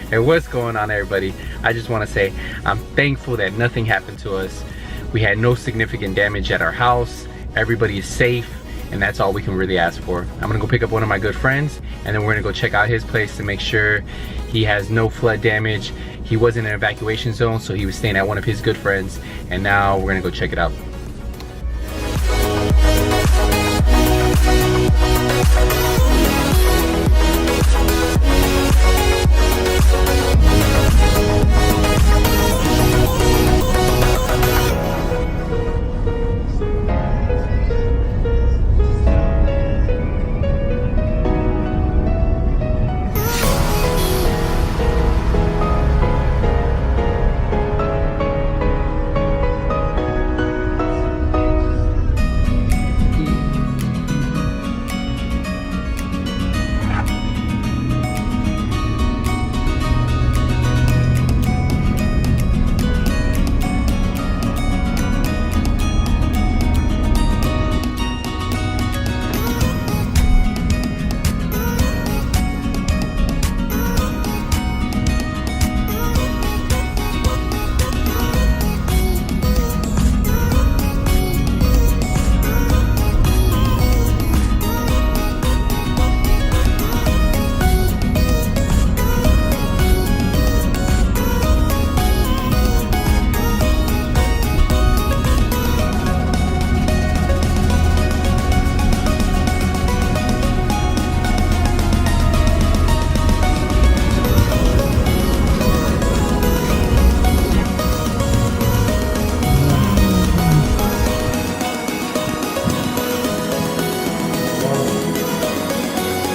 Hey, what's going on, everybody? I just want to say I'm thankful that nothing happened to us. We had no significant damage at our house. Everybody is safe, and that's all we can really ask for. I'm gonna go pick up one of my good friends, and then we're gonna go check out his place to make sure he has no flood damage. He was in an evacuation zone, so he was staying at one of his good friends, and now we're gonna go check it out.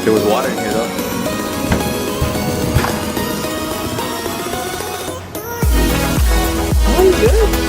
There was water in here though. Oh, you good?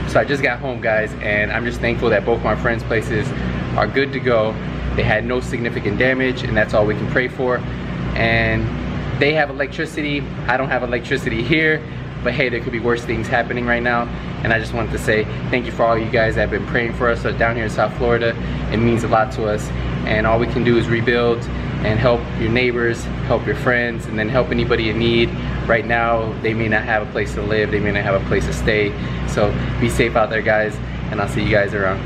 So I just got home, guys, and I'm just thankful that both my friends' places are good to go. They had no significant damage, and that's all we can pray for. And they have electricity. I don't have electricity here, but hey, there could be worse things happening right now. And I just wanted to say thank you for all you guys that have been praying for us down here in South Florida. It means a lot to us, and all we can do is rebuild and help your neighbors, help your friends, and then help anybody in need. Right now, they may not have a place to live, they may not have a place to stay. So be safe out there, guys, and I'll see you guys around.